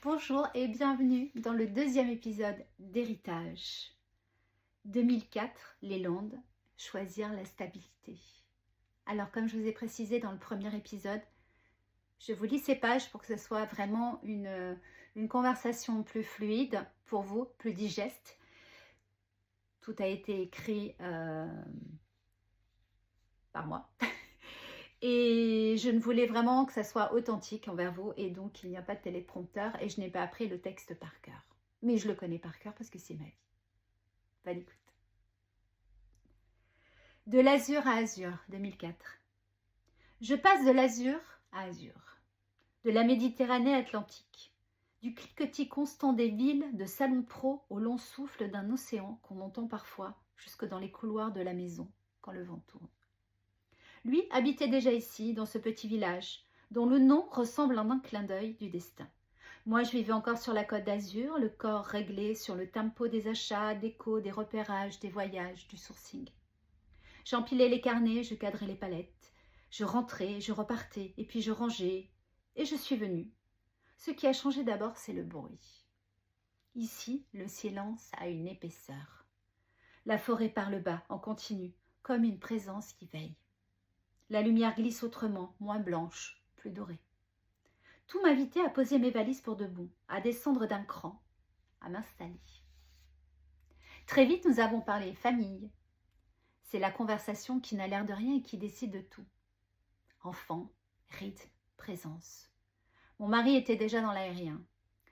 Bonjour et bienvenue dans le deuxième épisode d'Héritage. 2004, les Landes, choisir la stabilité. Alors comme je vous ai précisé dans le premier épisode, je vous lis ces pages pour que ce soit vraiment une conversation plus fluide pour vous, plus digeste. Tout a été écrit par moi. Et je ne voulais vraiment que ça soit authentique envers vous et donc il n'y a pas de téléprompteur et je n'ai pas appris le texte par cœur. Mais je le connais par cœur parce que c'est ma vie. Bonne écoute. De l'azur à azur, 2004. Je passe de l'azur à azur, de la Méditerranée atlantique, du cliquetis constant des villes, de salon pro au long souffle d'un océan qu'on entend parfois jusque dans les couloirs de la maison quand le vent tourne. Lui habitait déjà ici, dans ce petit village, dont le nom ressemble en un clin d'œil du destin. Moi, je vivais encore sur la Côte d'Azur, le corps réglé sur le tempo des achats, d'écho, des repérages, des voyages, du sourcing. J'empilais les carnets, je cadrais les palettes. Je rentrais, je repartais, et puis je rangeais, et je suis venue. Ce qui a changé d'abord, c'est le bruit. Ici, le silence a une épaisseur. La forêt parle bas, en continu, comme une présence qui veille. La lumière glisse autrement, moins blanche, plus dorée. Tout m'invitait à poser mes valises pour de bon, à descendre d'un cran, à m'installer. Très vite, nous avons parlé famille. C'est la conversation qui n'a l'air de rien et qui décide de tout. Enfant, rythme, présence. Mon mari était déjà dans l'aérien.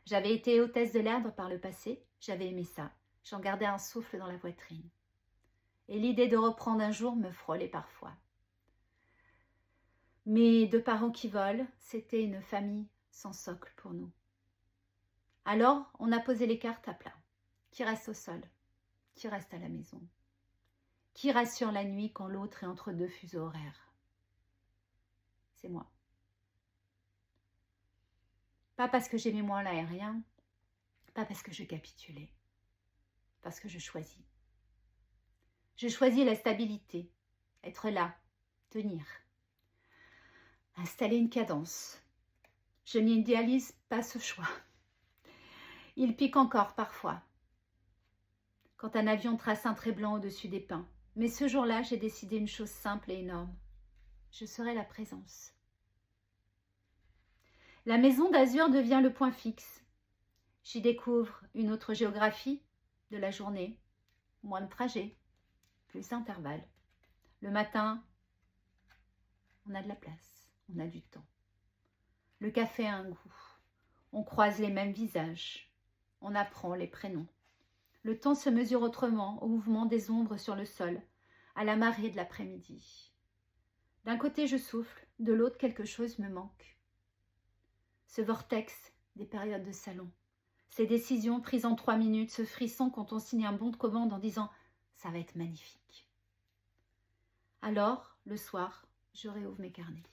J'avais été hôtesse de l'air par le passé, j'avais aimé ça. J'en gardais un souffle dans la poitrine. Et l'idée de reprendre un jour me frôlait parfois. Mes deux parents qui volent, c'était une famille sans socle pour nous. Alors, on a posé les cartes à plat. Qui reste au sol? Qui reste à la maison? Qui rassure la nuit quand l'autre est entre deux fuseaux horaires? C'est moi. Pas parce que j'aimais moins l'aérien, pas parce que je capitulais, parce que je choisis. Je choisis la stabilité, être là, tenir, installer une cadence. Je n'idéalise pas ce choix. Il pique encore parfois, quand un avion trace un trait blanc au-dessus des pins. Mais ce jour-là, j'ai décidé une chose simple et énorme. Je serai la présence. La maison d'Azur devient le point fixe. J'y découvre une autre géographie de la journée, moins de trajets, plus d'intervalles. Le matin, on a de la place, on a du temps. Le café a un goût. On croise les mêmes visages. On apprend les prénoms. Le temps se mesure autrement au mouvement des ombres sur le sol, à la marée de l'après-midi. D'un côté, je souffle, de l'autre, quelque chose me manque. Ce vortex des périodes de salon, ces décisions prises en 3 minutes, ce frisson quand on signe un bon de commande en disant « ça va être magnifique ». Alors, le soir, je réouvre mes carnets.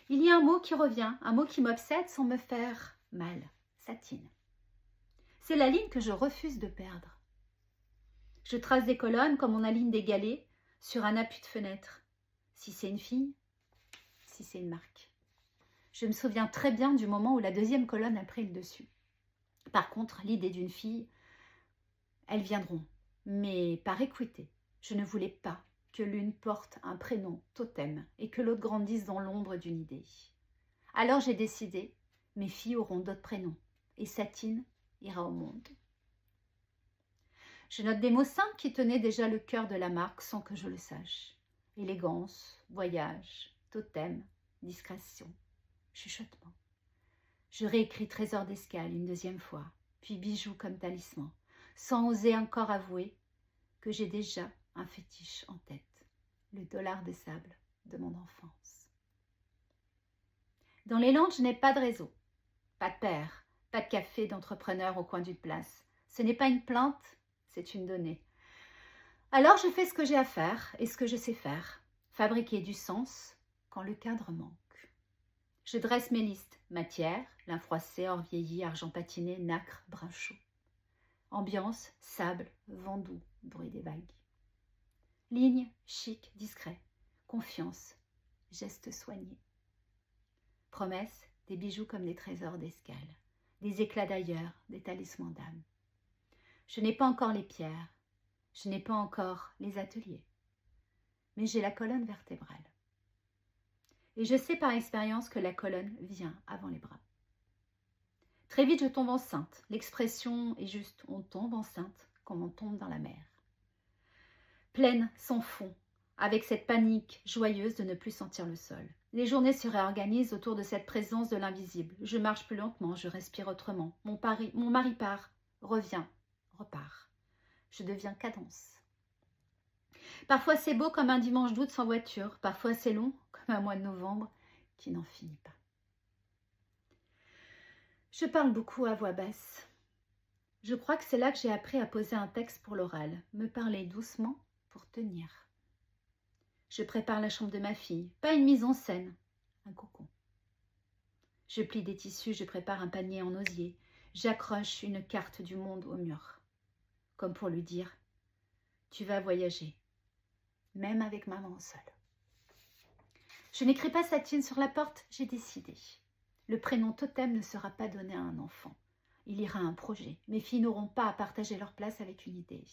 Il y a un mot qui revient, un mot qui m'obsède sans me faire mal, Satine. C'est la ligne que je refuse de perdre. Je trace des colonnes comme on aligne des galets sur un appui de fenêtre. Si c'est une fille, si c'est une marque. Je me souviens très bien du moment où la deuxième colonne a pris le dessus. Par contre, l'idée d'une fille, elles viendront, mais par équité. Je ne voulais pas que l'une porte un prénom totem et que l'autre grandisse dans l'ombre d'une idée. Alors j'ai décidé, mes filles auront d'autres prénoms et Satine ira au monde. Je note des mots simples qui tenaient déjà le cœur de la marque sans que je le sache. Élégance, voyage, totem, discrétion, chuchotement. Je réécris trésor d'escale une deuxième fois, puis bijoux comme talisman, sans oser encore avouer que j'ai déjà un fétiche en tête, le dollar de sable de mon enfance. Dans les Landes, je n'ai pas de réseau, pas de père, pas de café d'entrepreneur au coin d'une place. Ce n'est pas une plainte, c'est une donnée. Alors je fais ce que j'ai à faire et ce que je sais faire, fabriquer du sens quand le cadre manque. Je dresse mes listes, matière, lin froissé, or vieilli, argent patiné, nacre, brun chaud. Ambiance, sable, vent doux, bruit des vagues. Ligne, chic, discret, confiance, geste soigné. Promesse, des bijoux comme des trésors d'escale. des éclats d'ailleurs, des talismans d'âme. Je n'ai pas encore les pierres, je n'ai pas encore les ateliers, mais j'ai la colonne vertébrale. Et je sais par expérience que la colonne vient avant les bras. Très vite, je tombe enceinte. L'expression est juste, on tombe enceinte comme on tombe dans la mer. Pleine, sans fond, avec cette panique joyeuse de ne plus sentir le sol. Les journées se réorganisent autour de cette présence de l'invisible. Je marche plus lentement, je respire autrement. Mon mari part, revient, repart. Je deviens cadence. Parfois c'est beau comme un dimanche d'août sans voiture, parfois c'est long comme un mois de novembre qui n'en finit pas. Je parle beaucoup à voix basse. Je crois que c'est là que j'ai appris à poser un texte pour l'oral, me parler doucement pour tenir. Je prépare la chambre de ma fille, pas une mise en scène, un cocon. Je plie des tissus, je prépare un panier en osier, j'accroche une carte du monde au mur, comme pour lui dire « Tu vas voyager, même avec maman seule. » Je n'écris pas Satine sur la porte, j'ai décidé. Le prénom totem ne sera pas donné à un enfant. Il ira à un projet. Mes filles n'auront pas à partager leur place avec une idée.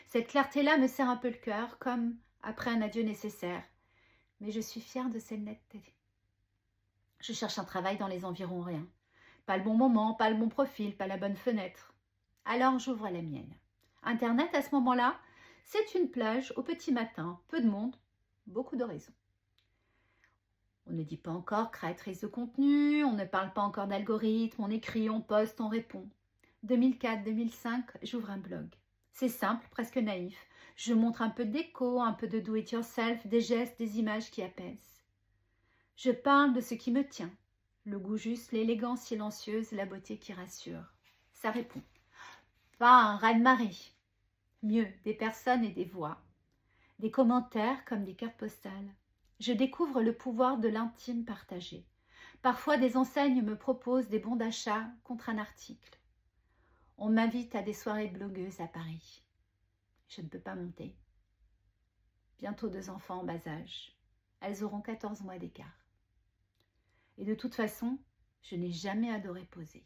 Cette clarté-là me serre un peu le cœur, comme après un adieu nécessaire. Mais je suis fière de cette netteté. Je cherche un travail dans les environs, rien. Pas le bon moment, pas le bon profil, pas la bonne fenêtre. Alors j'ouvre la mienne. Internet, à ce moment-là, c'est une plage au petit matin, peu de monde, beaucoup d'horizons. On ne dit pas encore créatrice de contenu, on ne parle pas encore d'algorithme, on écrit, on poste, on répond. 2004-2005, j'ouvre un blog. C'est simple, presque naïf. Je montre un peu de déco, un peu de do-it-yourself, des gestes, des images qui apaisent. Je parle de ce qui me tient. Le goût juste, l'élégance silencieuse, la beauté qui rassure. Ça répond. Pas un raz-de-marée. Mieux, des personnes et des voix. Des commentaires comme des cartes postales. Je découvre le pouvoir de l'intime partagé. Parfois, des enseignes me proposent des bons d'achat contre un article. On m'invite à des soirées de blogueuses à Paris. Je ne peux pas monter. Bientôt 2 enfants en bas âge. Elles auront 14 mois d'écart. Et de toute façon, je n'ai jamais adoré poser.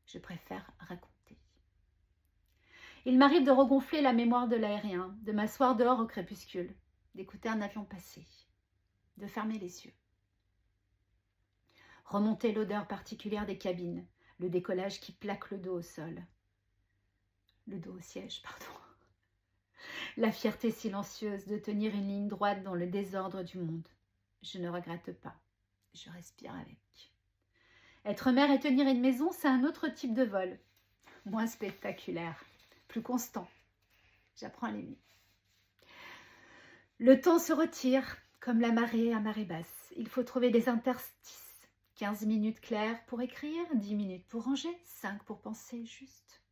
Je préfère raconter. Il m'arrive de regonfler la mémoire de l'aérien, de m'asseoir dehors au crépuscule, d'écouter un avion passer, de fermer les yeux. Remonter l'odeur particulière des cabines, le décollage qui plaque le dos au sol. Le dos au siège, pardon. La fierté silencieuse de tenir une ligne droite dans le désordre du monde. Je ne regrette pas, je respire avec. Être mère et tenir une maison, c'est un autre type de vol. Moins spectaculaire, plus constant. J'apprends à l'aimer. Le temps se retire, comme la marée à marée basse. Il faut trouver des interstices. 15 minutes claires pour écrire, 10 minutes pour ranger, 5 pour penser juste.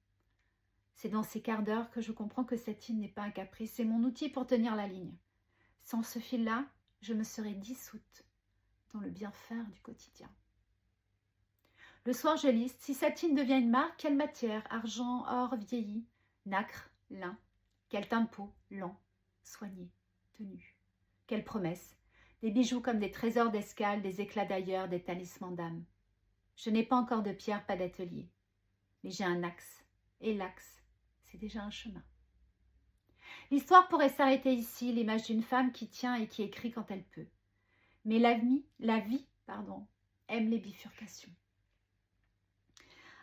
C'est dans ces quarts d'heure que je comprends que Satine n'est pas un caprice, c'est mon outil pour tenir la ligne. Sans ce fil-là, je me serais dissoute dans le bien-faire du quotidien. Le soir, je liste. Si Satine devient une marque, quelle matière? Argent, or, vieilli, nacre, lin. Quel tempo, lent, soigné, tenu. Quelle promesse? Des bijoux comme des trésors d'escale, des éclats d'ailleurs, des talismans d'âme. Je n'ai pas encore de pierre, pas d'atelier. Mais j'ai un axe. Et l'axe, c'est déjà un chemin. L'histoire pourrait s'arrêter ici, l'image d'une femme qui tient et qui écrit quand elle peut. Mais la vie, aime les bifurcations.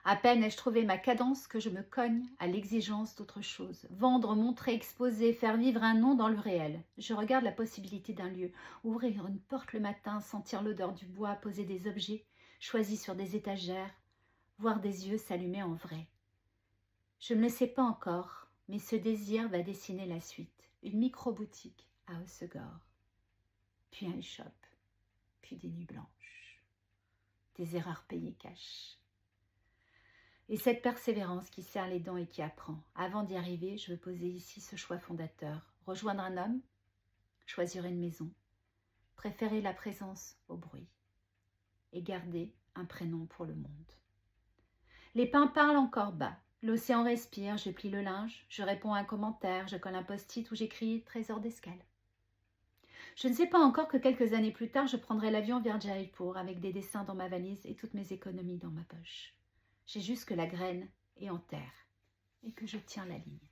À peine ai-je trouvé ma cadence que je me cogne à l'exigence d'autre chose. Vendre, montrer, exposer, faire vivre un nom dans le réel. Je regarde la possibilité d'un lieu. Ouvrir une porte le matin, sentir l'odeur du bois, poser des objets choisis sur des étagères, voir des yeux s'allumer en vrai. Je ne le sais pas encore, mais ce désir va dessiner la suite. Une micro-boutique à Hossegor, puis un shop, puis des nuits blanches, des erreurs payées cash. Et cette persévérance qui serre les dents et qui apprend. Avant d'y arriver, je veux poser ici ce choix fondateur. Rejoindre un homme, choisir une maison, préférer la présence au bruit et garder un prénom pour le monde. Les pins parlent encore bas. L'océan respire, je plie le linge, je réponds à un commentaire, je colle un post-it où j'écris « Trésor d'escale ». Je ne sais pas encore que quelques années plus tard, je prendrai l'avion vers Jaipur avec des dessins dans ma valise et toutes mes économies dans ma poche. J'ai juste que la graine est en terre et que je tiens la ligne.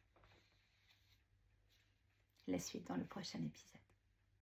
La suite dans le prochain épisode.